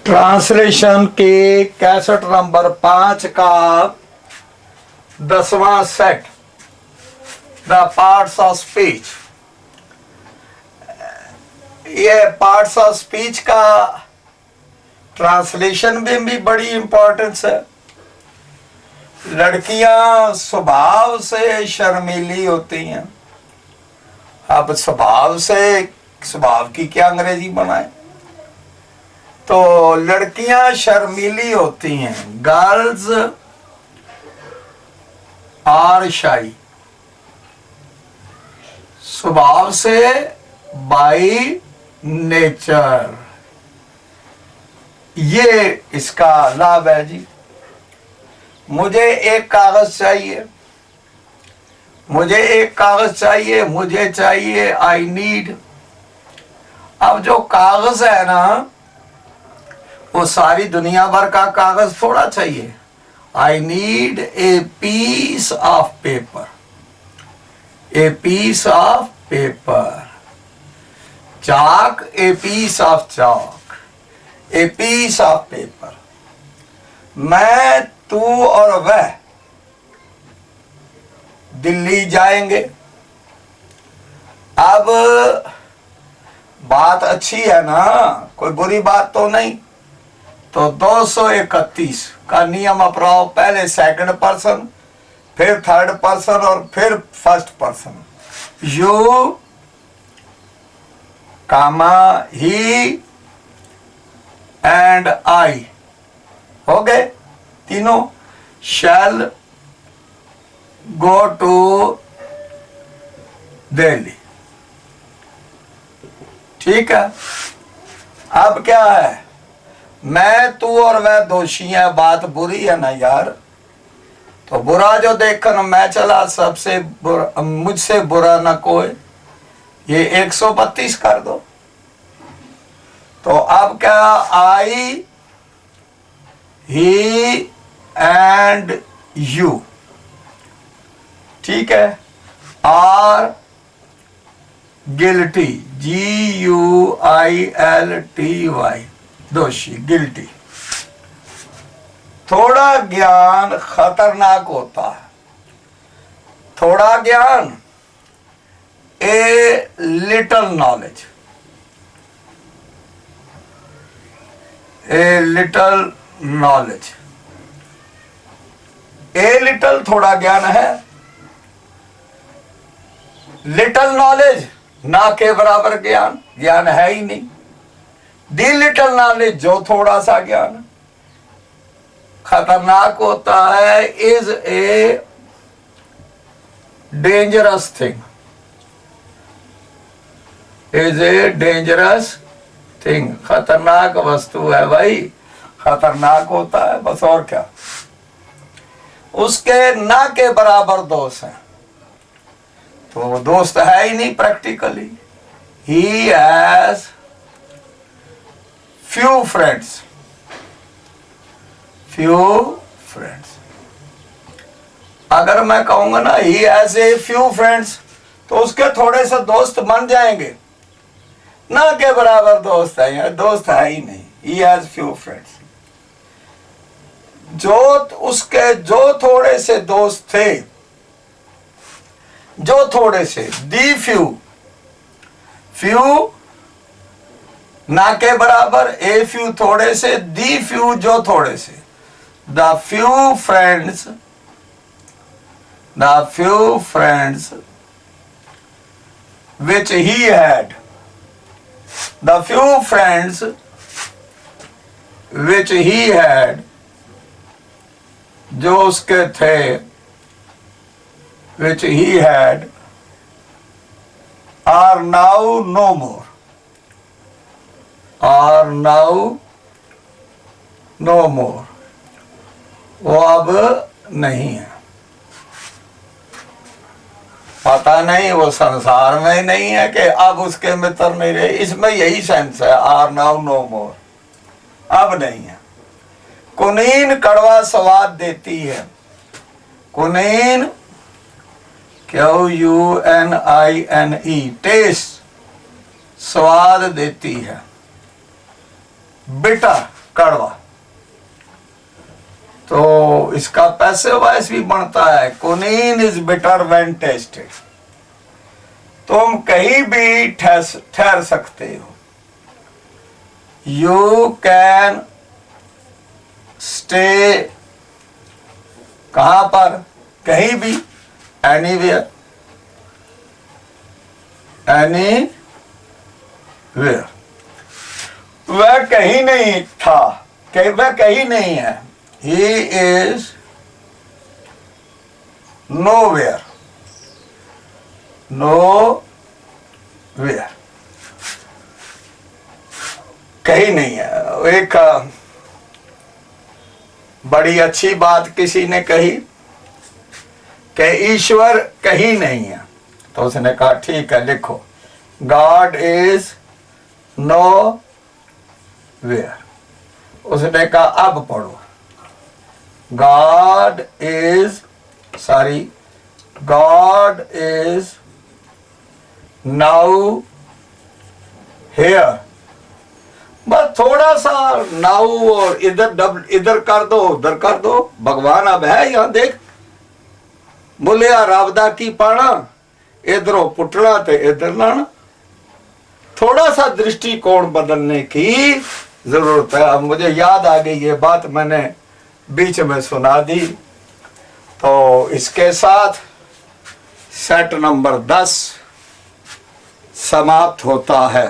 Translation के cassette number 5 का 10वां set, the parts of speech. ये पार्ट्स ऑफ स्पीच का ट्रांसलेशन में भी बड़ी इंपॉर्टेंस है। लड़कियां स्वभाव से शर्मीली होती हैं। अब स्वभाव की क्या अंग्रेजी बनाए, तो लड़कियां शर्मीली होती हैं। गर्ल्स आर शाई, स्वभाव से, बाई नेचर। ये इसका लाभ है जी। मुझे एक कागज चाहिए, मुझे चाहिए आई नीड। अब जो कागज है ना, वो सारी दुनिया भर का कागज थोड़ा चाहिए। I need a piece of paper, a piece of paper. Chalk, a piece of chalk, a piece of paper. मैं, तू और वह दिल्ली जाएंगे। अब बात अच्छी है ना, कोई बुरी बात तो नहीं। तो 231 का नियम अपनाओ। पहले सेकंड पर्सन, फिर थर्ड पर्सन और फिर first person. You comma he and I हो गए तीनों। Shall go to Delhi. ठीक है। अब क्या है, मैं, तू और वह दोषी है। बात बुरी है ना यार, तो बुरा जो देखकर मैं चला, सबसे बुरा, मुझसे बुरा ना कोई। ये 132 कर दो। तो अब क्या, आई, ही एंड यू, ठीक है, आर गिल्टी, GUILTY, दोषी, गिल्टी। थोड़ा ज्ञान खतरनाक होता है। थोड़ा ज्ञान, a little knowledge, a little knowledge. A little थोड़ा ज्ञान है। लिटल नॉलेज ना के बराबर ज्ञान, ज्ञान है ही नहीं। दी लिटल नॉलेज जो थोड़ा सा ज्ञान खतरनाक होता है, is a dangerous thing, is a dangerous thing. खतरनाक वस्तु है भाई, खतरनाक होता है बस, और क्या। उसके ना के बराबर दोस्त हैं, तो वो दोस्त है ही नहीं practically. He has few friends, few friends। अगर मैं कहूंगा ना he has a few friends, तो उसके थोड़े से दोस्त बन जाएंगे। ना के बराबर दोस्त है, यार दोस्त है ही नहीं। he has few friends। जो उसके जो थोड़े से दोस्त थे, जो थोड़े से, दी few, few ना के बराबर, ए फ्यू थोड़े से, दी फ्यू जो थोड़े से। The few friends, the few friends which he had, the few friends which he had, जो उसके थे, which he had, are now no more, are now no more. वो अब नहीं है। पता नहीं वो संसार में ही नहीं है कि अब उसके मित्र नहीं रहे। इसमें यही सेंस है, आर नाउ नो मोर, अब नहीं है। कुनीन कड़वा स्वाद देती है। कुनीन, QUNINE, टेस्ट, स्वाद देती है। बिटर, कड़वा, तो इसका पैसिव वॉइस भी बनता है, कुनीन इज बिटर व्हेन टेस्टेड। तुम कहीं भी ठहर सकते हो, यू कैन स्टे, कहां पर, कहीं भी, एनीवेयर, एनीवेयर। वह कहीं नहीं था, वह कहीं नहीं है, he is nowhere, nowhere, कहीं नहीं है। एक बड़ी अच्छी बात किसी ने कही कि ईश्वर कहीं नहीं है, तो उसने कहा ठीक है लिखो, गॉड इज nowhere। उसने कहा अब पढ़ो, God is now here। बस थोड़ा सा नाउ और इधर कर दो, उधर कर दो, भगवान अब है यहां देख, बोलिया रावदा की पाना, इधरों पुटना ते इधर लाना। थोड़ा सा दृष्टिकोण बदलने की जरूरत है। अब मुझे याद आ गई ये बात, मैंने बीच में सुना दी। तो इसके साथ सेट नंबर 10 समाप्त होता है।